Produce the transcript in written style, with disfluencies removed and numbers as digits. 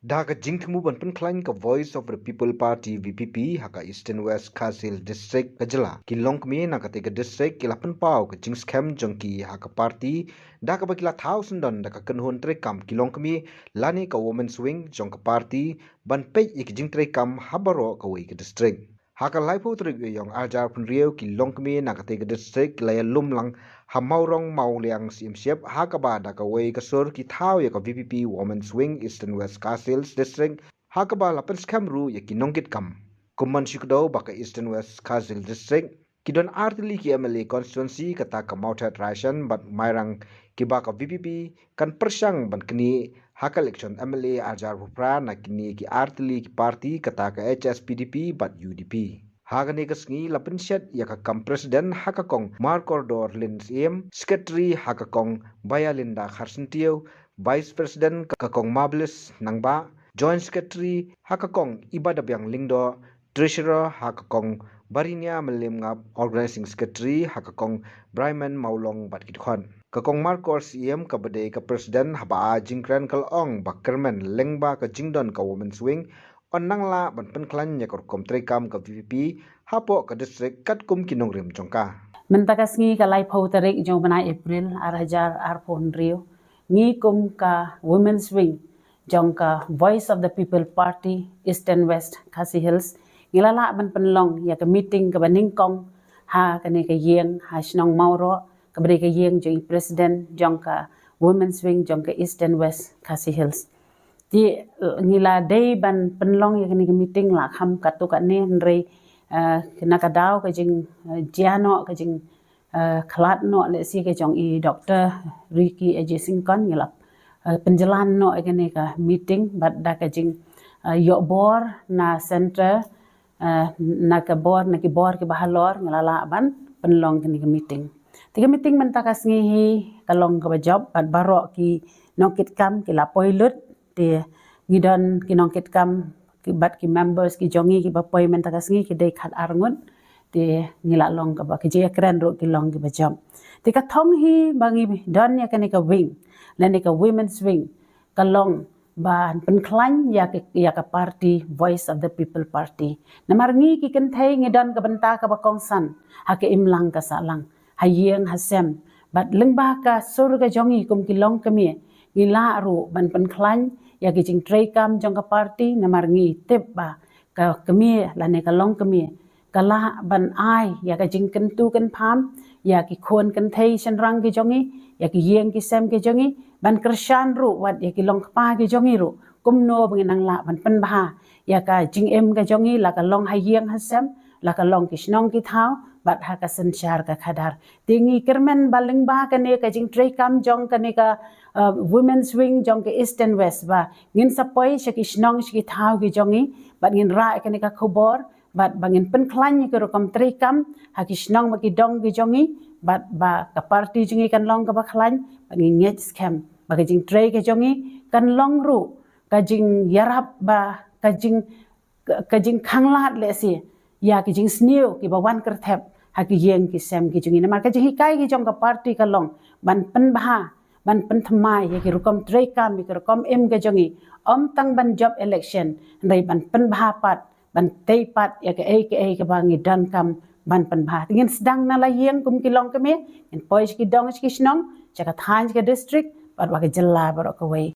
Daga jingtmu ban penklan ka Voice of the People Party VPP haka Eastern West Khasil District kajela kilong kmie na katega district kilapan pau ka jingskem jongki haka party daga bakila thousand don daga kenhon trekam kilong kmie lani ka women's wing jong ka party ban pej ik jing trekam habaro ka wei ka district haka laipo trik yong ajar punrieu kilong kmie na katega district laya lumlang hamaurong mauliang siap haka ba daga wei ka sur ki thau ya ka VPP women's wing Eastern West Khasil District haka ba lapan skamru ya ki nongkit kam kuman shikdo baka Eastern West Khasil District kidon artili ki MLA constituency kata ka mautat ration bat mairang ki baka VPP kan persang ban kini haka election MLA ajar bupra na kini ki artili ki party kata ka HSPDP bat UDP Hagani kasngi lapin set ya ka kam presiden haka kong Marcordor Lins secretary haka kong Bayalinda Kharsentio vice president ka kong Mables Nangba joint secretary haka kong Ibadabyang Lingdo treasurer haka kong Barinya Melimngap organizing secretary haka kong Brayman Maulong Batkitkhon ka kong Marcor ka bade ka president haba jingkran kalong bakerman lengba ka jingdon ka women's wing Onang la ban penklan ya kom trekam ka VPP hapo ka district kat kum kinong rim jongka. Mentakas ngi ka lai pau tarik jong bana April arajar arpon rio ngi kum ka women's wing jongka Voice of the People Party Eastern West Khasi Hills ngilala ban penlong ya ka meeting ka baning kong ha kane ka yeng ha snong mauro ka bade ka yeng jong president jongka women's wing jongka Eastern West Khasi Hills. Di ngila day ban penlong ya kini meeting la kham katu kat ni ndrei kena kadau ka jing jiano ka jing khalat no le si ka jong I Dr. Ricky Ejisingkon ngila penjelan no kini ka meeting bat da ka jing yok bor na center na ka bor na ki bor ki bahalor ngila la ban penlong kini ka meeting. Tiga meeting mentakas ngi kalong ka job bat barok ki nokit kam ki la poilut di ngidon kinongkit kam kibat ki members ki jongi ki bapoi mentakas ngi ki dei khat arngun di ngila long ka ba ki je kran ro ki long ki bajam ti ka thong hi bangi don ya ka wing lani ka women's wing ka long ban penklan ya ka party Voice of the People Party namar ngi ki kan thai ngidon ka banta ka bakong san ha ke imlang ka salang hayeng hasem bat lengba ka sur ka jongi kum ki long kami ngila ru ban penklan ya ki jing tray kam jong ka party namar ngi tip ba ka kemie la ne ka long kemie kala ban ai ya ka jing kentu kan pham ya ki khon kan thei chen rang ki jongi ya ki yeng ki sem ki jongi ban krishan ru wat ya ki long pa ki jongi ru kum no bang nang la ban pen ba ya ka jing em ka jongi la ka long ha yeng ha sem la ka long ki snong ki thau bat ha ka sanchar ka khadar tingi kermen baling ba ka ne ka jing tray kam jong ka ne ka women's wing jong ke Eastern West ba ngin sapoi shaki snong shaki thau ki jongi bat ngin ra ka ne ka khobor bat bangin penklan ki rokam tray kam ha ki snong ma ki dong ki jongi bat ba ka party jingi kan long ka ba khlan bat ngin nget scam ba ka jing tray ka jongi kan long ru ka jing yarap ba ka jing khanglat le si ya ki jing snew ki ba wan kerthep ha ki yeng ki sem ki jungi namar ka jing hikai ki jong ka party ka long ban pen bah ban pen thamai ya ki rukom tray kam ki rukom em ka jongi om tang ban job election ndai ban pen bah pat ban tei pat ya ka ka bangi dan kam ban pen bah ngin sedang na la yeng kum ki long ka me en poi ki dong ki snong chaka than ki district bat wa ka jella barok ka wei